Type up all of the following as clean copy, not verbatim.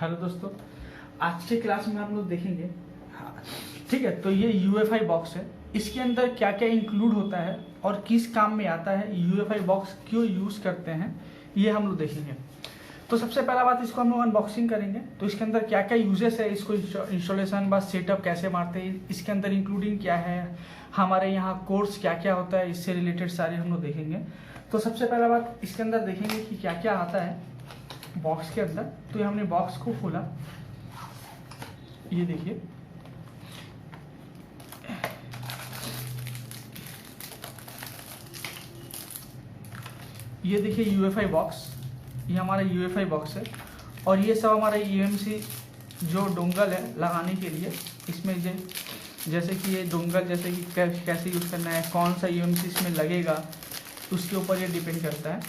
Hello दोस्तों, आज के क्लास में हम लोग देखेंगे। हाँ, ठीक है। तो ये UEFI बॉक्स है, इसके अंदर क्या क्या इंक्लूड होता है और किस काम में आता है, UEFI बॉक्स क्यों यूज़ करते हैं, ये हम लोग देखेंगे। तो सबसे पहला बात, इसको हम लोग अनबॉक्सिंग करेंगे। तो इसके अंदर क्या क्या यूजेस है, इसको इंस्टॉलेशन बस सेटअप कैसे मारते हैं, इसके अंदर इंक्लूडिंग क्या है, हमारे यहाँ कोर्स क्या क्या होता है, इससे रिलेटेड सारे हम लोग देखेंगे। तो सबसे पहला बात, इसके अंदर देखेंगे कि क्या क्या आता है बॉक्स के अंदर। तो ये हमने बॉक्स को खोला, ये देखिए, ये देखिए UEFI बॉक्स, ये हमारा UEFI बॉक्स है। और ये सब हमारा EMC जो डोंगल है लगाने के लिए, इसमें जैसे कि ये डोंगल, जैसे कि कैसे यूज़ करना है, कौन सा EMC इसमें लगेगा, उसके ऊपर ये डिपेंड करता है।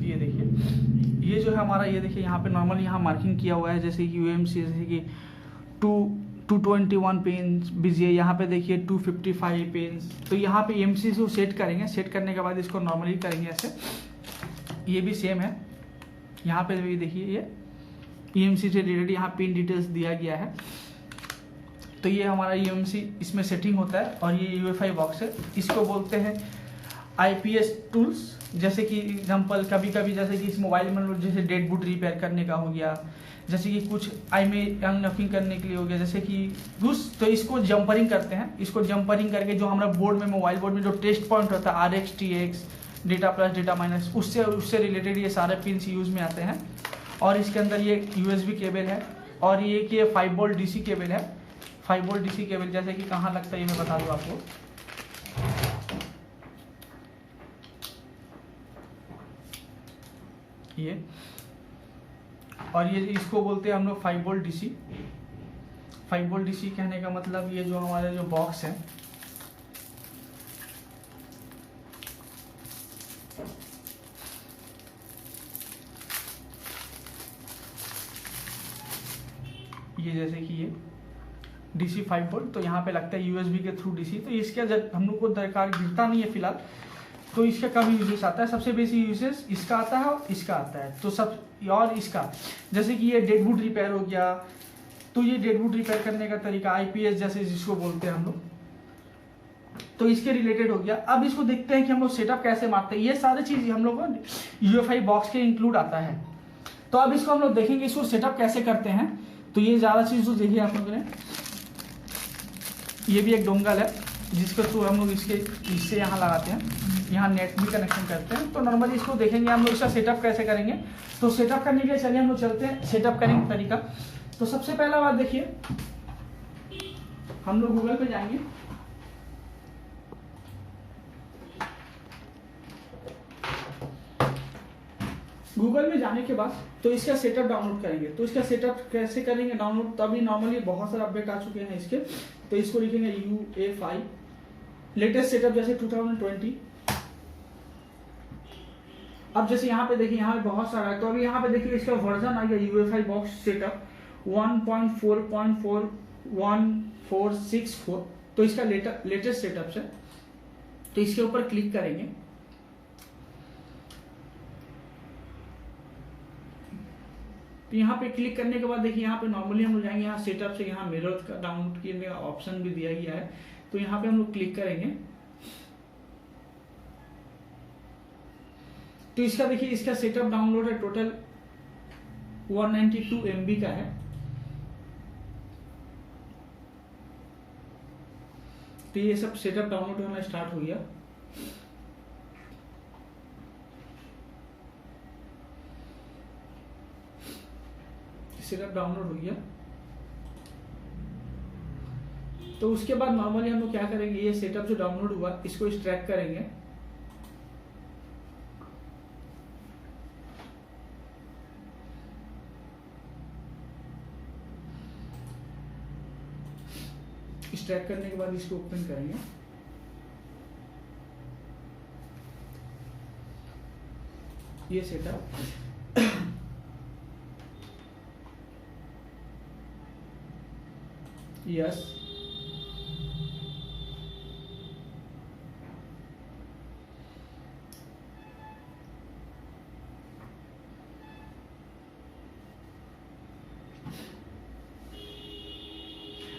ये देखिए, ये जो है हमारा, ये देखिए यहाँ पे नॉर्मल यहाँ मार्किंग किया हुआ है, जैसे कि UMC, जैसे कि 221 पिन बिजी है, यहाँ पे देखिए 255 पिन। तो यहाँ पे EMC को सेट करेंगे, सेट करने के बाद इसको नॉर्मली करेंगे ऐसे। ये भी सेम है, यहाँ पे भी देखिए ये EMC से रिलेटेड यहाँ पिन डिटेल्स दिया गया है। तो ये हमारा EMC इसमें सेटिंग होता है। और ये UEFI बॉक्स है, इसको बोलते हैं IPS टूल्स। जैसे कि एग्जांपल, कभी कभी जैसे कि इस मोबाइल में जैसे डेड बूट रिपेयर करने का हो गया, जैसे कि कुछ में अनलॉकिंग करने के लिए हो गया, जैसे कि कुछ, तो इसको जंपरिंग करते हैं। इसको जंपरिंग करके जो हमारा बोर्ड में, मोबाइल बोर्ड में जो टेस्ट पॉइंट होता है, RX TX, data plus, data minus, उससे रिलेटेड ये सारे पिन्स यूज में आते हैं। और इसके अंदर ये USB केबल है, और ये कि 5 वोल्ट DC केबल है। 5 वोल्ट DC केबल जैसे कि कहाँ लगता है ये मैं बता दूँ आपको। ये, और ये इसको बोलते हैं हम लोग 5 वोल्ट DC। 5 वोल्ट DC कहने का मतलब, ये जो हमारा जो बॉक्स है, ये जैसे कि ये DC 5 वोल्ट, तो यहाँ पे लगता है USB के थ्रू DC। तो इसका हम लोग को दरकार गिरता नहीं है फिलहाल, तो इसका कम यूजेस आता है। सबसे बेसी यूजेस इसका आता है और इसका आता है। तो सब, और इसका जैसे कि ये डेड बूट रिपेयर हो गया, तो ये डेड बूट रिपेयर करने का तरीका IPS जैसे जिसको बोलते हैं हम लोग, तो इसके रिलेटेड हो गया। अब इसको देखते हैं कि हम लोग सेटअप कैसे मारते हैं। ये सारी चीज हम लोग को UEFI बॉक्स के इंक्लूड आता है। तो अब इसको हम लोग देखेंगे, इसको सेटअप कैसे करते हैं। तो ये ज्यादा चीज तो देखिए आप लोगों ने, ये भी एक डोंगल है जिसके थ्रू हम लोग इससे यहाँ लगाते हैं, यहाँ नेट भी कनेक्शन करते हैं। तो नॉर्मली इसको देखेंगे हम लोग, इसका सेटअप कैसे करेंगे। तो सेटअप करने के लिए चलिए हम लोग चलते हैं, सेटअप करेंगे तरीका। तो सबसे पहला बात देखिए, हम लोग गूगल पे जाएंगे। गूगल में जाने के बाद तो इसका सेटअप डाउनलोड करेंगे। तो इसका सेटअप कैसे करेंगे डाउनलोड, तो अभी नॉर्मली बहुत सारे अपडेट आ चुके हैं इसके। तो इसको लिखेंगे UEFI लेटेस्ट सेटअप, जैसे 2020। अब जैसे यहाँ पे देखिए, यहाँ पे बहुत सारा है। तो अभी यहाँ पे देखिए इसका वर्जन आ गया UEFI बॉक्स सेटअप 1.4.1464। तो इसका लेटेस्ट सेटअप है। तो इसके ऊपर क्लिक करेंगे। तो यहाँ पे क्लिक करने के बाद देखिए, यहाँ पे नॉर्मली हम लोग जाएंगे, यहाँ सेटअप से यहाँ मिरर का डाउनलोड करने का ऑप्शन भी दिया गया है। तो यहाँ पे हम लोग क्लिक करेंगे। तो इसका देखिए, इसका सेटअप डाउनलोड है, टोटल 192 MB का है। तो ये सब सेटअप डाउनलोड होना स्टार्ट हो गया। सेटअप डाउनलोड हो गया। तो उसके बाद नॉर्मली हम लोग क्या करेंगे, ये सेटअप जो डाउनलोड हुआ इसको एक्सट्रैक्ट करेंगे। एक्सट्रैक्ट करने के बाद इसको ओपन करेंगे। ये सेटअप। यस,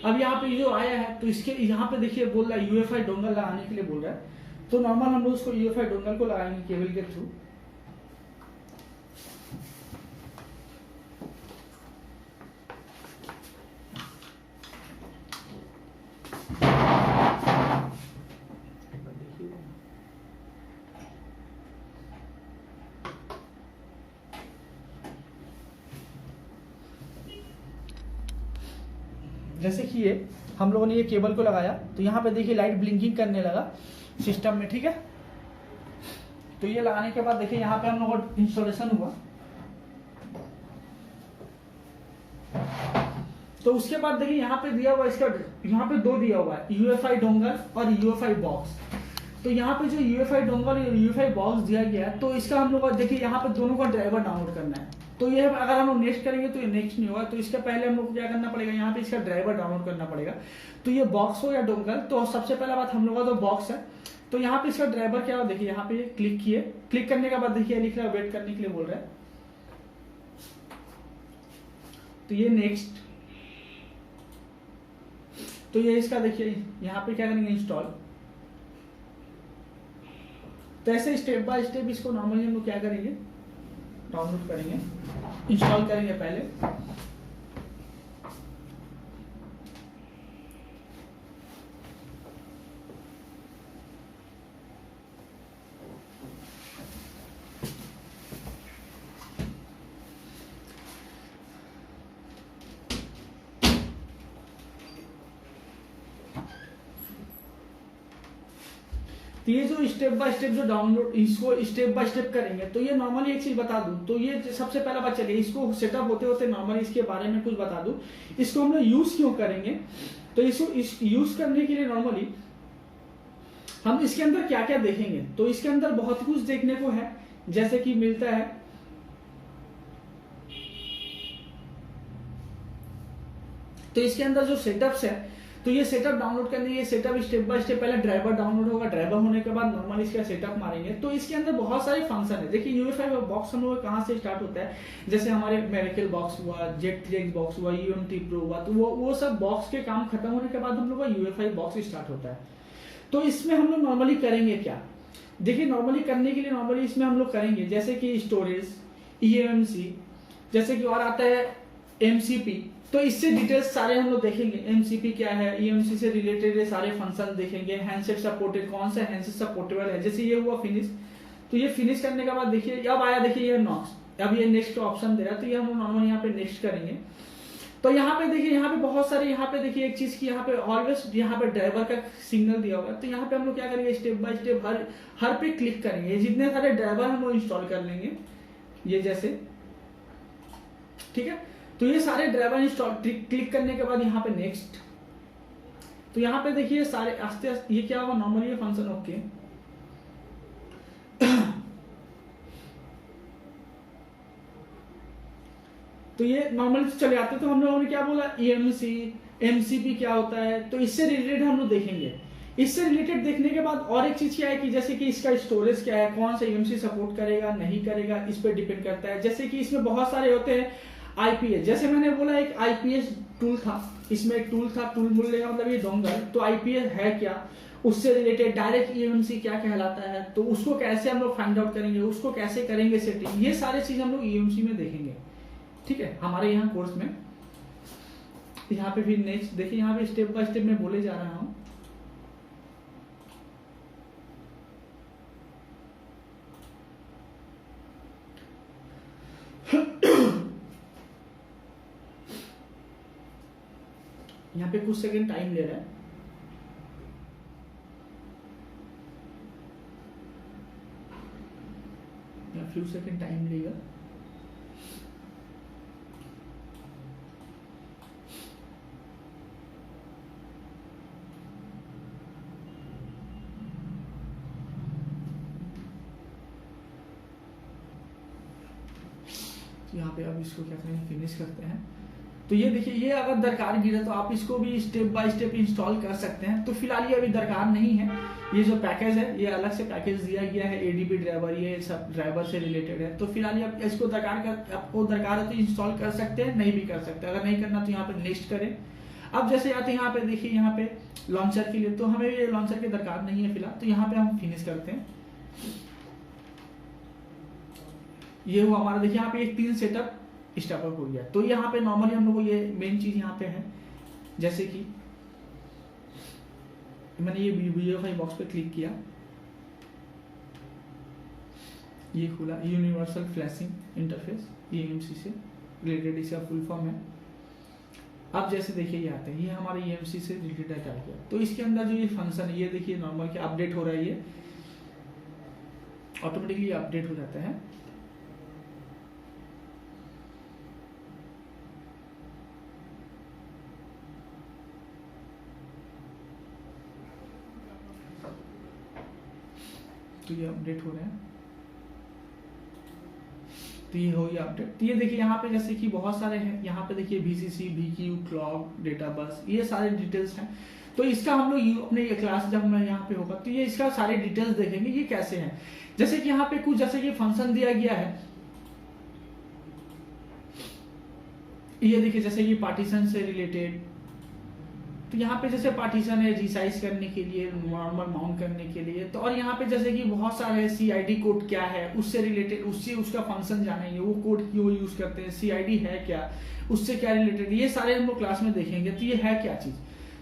अब यहाँ पे जो आया है तो इसके यहाँ पे देखिए बोल रहा है यूएफआई डोंगल लगाने के लिए बोल रहा है। तो नॉर्मल हम लोग उसको यूएफआई डोंगल को लगाएंगे केबल के थ्रू। जैसे कि ये हम लोगों ने ये केबल को लगाया तो यहाँ पे देखिए लाइट ब्लिंकिंग करने लगा सिस्टम में, ठीक है। तो ये लगाने के बाद देखिए यहाँ पे हम लोगों का इंस्टॉलेशन हुआ। तो उसके बाद देखिए यहाँ पे दिया हुआ इसका, यहाँ पे दो दिया हुआ है, यूएफआई डोंगल और यूएफआई बॉक्स। तो यहाँ पे जो यूएफआई डोंगल और यूएफआई बॉक्स दिया गया है तो इसका हम लोग देखिए यहाँ पे दोनों का ड्राइवर डाउनलोड करना है। तो ये अगर हम लोग नेक्स्ट करेंगे तो ये नेक्स्ट नहीं होगा। तो इसके पहले हम लोग को क्या करना पड़ेगा, यहाँ पे इसका ड्राइवर डाउनलोड करना पड़ेगा। तो ये बॉक्स हो या डोंगल, तो सबसे पहला बात हम लोग का तो बॉक्स है। तो यहाँ पे इसका ड्राइवर क्या हो, देखिए यहाँ पे क्लिक किए, क्लिक करने के बाद देखिए लिख रहा है वेट करने के लिए बोल रहा है। तो ये नेक्स्ट, तो ये इसका देखिए यहाँ पे क्या करेंगे इंस्टॉल। तो ऐसे स्टेप बाय स्टेप इसको नॉर्मली हम लोग क्या करेंगे, डाउनलोड करेंगे, इंस्टॉल करेंगे पहले। तो ये जो स्टेप बाय स्टेप जो डाउनलोड, इसको स्टेप बाय स्टेप करेंगे। तो ये नॉर्मली एक चीज बता दूं, तो ये सबसे पहला बात चलिए इसको सेटअप होते होते नॉर्मली इसके बारे में कुछ बता दूं, इसको हम लोग यूज क्यों करेंगे। तो इसको यूज करने के लिए नॉर्मली हम इसके अंदर क्या क्या देखेंगे। तो इसके अंदर बहुत कुछ देखने को है, जैसे कि मिलता है तो इसके अंदर जो सेटअप्स है, तो ये सेटअप डाउनलोड करने, ये सेटअप स्टेप बाय स्टेप पहले ड्राइवर डाउनलोड होगा, ड्राइवर होने के बाद नॉर्मल इसका सेटअप मारेंगे। तो इसके अंदर बहुत सारे फंक्शन है। देखिए यूएफआई बॉक्स हम लोग कहाँ से स्टार्ट होता है, जैसे हमारे मेरिकल बॉक्स हुआ, जेट बॉक्स हुआ, यूएमटी प्रो हुआ, तो वो सब बॉक्स के काम खत्म होने के बाद हम लोग का यूएफआई बॉक्स स्टार्ट होता है। तो इसमें हम लोग नॉर्मली करेंगे क्या, देखिए नॉर्मली करने के लिए नॉर्मली इसमें हम लोग करेंगे जैसे कि स्टोरेज, ईएमसी, जैसे कि और आता है एमसीपी। तो इससे डिटेल्स सारे हम लोग देखेंगे, एमसीपी क्या है, ईएमसी से रिलेटेड सारे फंक्शन देखेंगे, हैंडसेट सपोर्टेड, कौन सा हैंडसेट सपोर्टेबल है। जैसे ये हुआ फिनिश, तो ये फिनिश करने के बाद देखिए अब आया, देखिए ये नॉक्स, अब ये नेक्स्ट ऑप्शन दे रहा है। तो ये हम लोग नॉर्मल यहाँ पे नेक्स्ट करेंगे। तो यहाँ पे देखिए, यहाँ पे बहुत सारे, यहाँ पे देखिए एक चीज की, यहाँ पे ऑलवेज यहाँ पे ड्राइवर का सिग्नल दिया होगा। तो यहाँ पे हम लोग क्या करेंगे, स्टेप बाय स्टेप हर पे क्लिक करेंगे, जितने सारे ड्राइवर हम लोग इंस्टॉल कर लेंगे ये जैसे, ठीक है। तो ये सारे ड्राइवर इंस्टॉल, क्लिक करने के बाद यहाँ पे नेक्स्ट। तो यहाँ पे देखिए सारे आस्ते आस्ते ये क्या होगा, नॉर्मली ये फंक्शन ओके। तो ये नॉर्मली चले आते। तो हम लोगों ने क्या बोला, ईएमसी, एमसीपी क्या होता है, तो इससे रिलेटेड हम लोग देखेंगे। इससे रिलेटेड देखने के बाद और एक चीज क्या है कि जैसे कि इसका स्टोरेज क्या है, कौन सा ईएमसी सपोर्ट करेगा नहीं करेगा, इस पर डिपेंड करता है। जैसे कि इसमें बहुत सारे होते हैं आईपीएस, जैसे मैंने बोला एक आईपीएस टूल था, इसमें एक टूल था, टूल बोलने का मतलब ये डोंगल। तो आईपीएस है क्या, उससे रिलेटेड डायरेक्ट ईएमसी क्या कहलाता है, तो उसको कैसे हम लोग फाइंड आउट करेंगे, उसको कैसे करेंगे सेटिंग, ये सारे चीज हम लोग ईएमसी में देखेंगे, ठीक है, हमारे यहाँ कोर्स में। यहाँ पे भी नेक्स्ट देखिए, यहाँ पे स्टेप बाय स्टेप मैं बोले जा रहा हूँ। यहाँ पे कुछ सेकंड टाइम ले रहा है। फ्यू सेकंड टाइम लेगा। तो यहाँ पे अब इसको क्या करेंगे, फिनिश करते हैं। तो ये देखिए, ये अगर दरकार गिरे तो आप इसको भी स्टेप बाय स्टेप इंस्टॉल कर सकते हैं। तो फिलहाल ये अभी दरकार नहीं है। ये जो पैकेज है, ये अलग से पैकेज दिया गया है, एडीबी ड्राइवर, ये सब ड्राइवर से रिलेटेड है। तो फिलहाल ये इसको आपको दरकार है तो इंस्टॉल कर सकते हैं, नहीं भी कर सकते। अगर नहीं करना तो यहाँ पे नेक्स्ट करें। अब जैसे आते हैं यहाँ पे, देखिए यहाँ पे लॉन्चर के लिए, तो हमें ये लॉन्चर की दरकार नहीं है फिलहाल। तो यहाँ पे हम फिनिश करते हैं। ये हुआ हमारा, देखिए यहाँ पे एक 3 सेटअप स्टार्टअप हो गया। तो यहाँ पे नॉर्मली हम लोग को ये मेन चीज यहाँ पे है, जैसे कि मैंने ये वीडियो बॉक्स पे क्लिक किया, ये खुला, यूनिवर्सल फ्लैशिंग इंटरफेस, ये EMC से रिलेटेड इसका फुल फॉर्म है। अब जैसे देखिए ये आते हैं, ये हमारे EMC से रिलेटेड आ गया। तो इसके अंदर जो ये फंक्शन है, ये देखिए नॉर्मल क्या अपडेट हो रहा है, ये ऑटोमेटिकली अपडेट हो जाता है। तो ये अपडेट हो रहे हैं, तो ये हो गया अपडेट। तो ये देखिए यहाँ पे जैसे कि बहुत सारे हैं, यहाँ पे देखिए VCC, VQ, clock, data bus, ये सारे डिटेल्स हैं। तो इसका हम लोग अपने ये क्लास जब मैं यहाँ पे होगा तो ये इसका सारे डिटेल्स देखेंगे, ये कैसे हैं। जैसे कि यहाँ पे कुछ जैसे कि फंक्शन दिया गया है, ये देखिए जैसे कि पार्टीशन से रिलेटेड। तो यहाँ पे जैसे पार्टीशन है रिसाइज करने के लिए, नॉर्मल माउंट करने के लिए। तो और यहाँ पे जैसे कि बहुत सारे CID कोड क्या है, उससे रिलेटेड, उससे उसका फंक्शन जानेंगे, वो कोड क्यों यूज करते हैं, CID है क्या, उससे क्या रिलेटेड, ये सारे हम लोग क्लास में देखेंगे। तो ये है क्या चीज,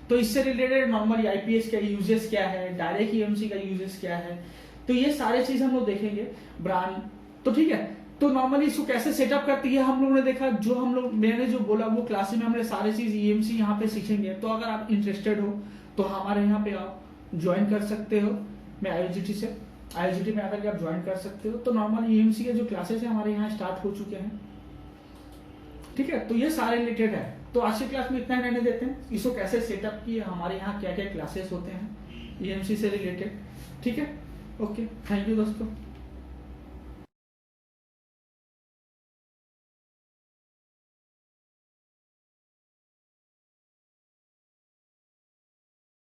तो इससे रिलेटेड नॉर्मली IPS का यूजेस क्या है, डायरेक्ट EMC का यूजेस क्या है, तो ये सारे चीज हम लोग देखेंगे। ब्रांड, तो ठीक है। तो नॉर्मली इसको कैसे सेटअप करती है हम लोगों ने देखा, जो हम लोग मैंने जो बोला वो क्लास में हमने सारे चीज EMC यहाँ पे सीखेंगे। तो अगर आप इंटरेस्टेड हो तो हमारे यहाँ पे आप ज्वाइन कर सकते हो। मैं IOGT में आकर के आप ज्वाइन कर सकते हो। तो नॉर्मल EMC के जो क्लासेस है हमारे यहाँ स्टार्ट हो चुके हैं, ठीक है। तो ये सारे रिलेटेड है। तो आज की क्लास में इतना ही रहने देते हैं। इसको कैसे सेटअप किए, हमारे यहाँ क्या क्या क्लासेस होते हैं EMC से रिलेटेड, ठीक है। ओके, थैंक यू दोस्तों।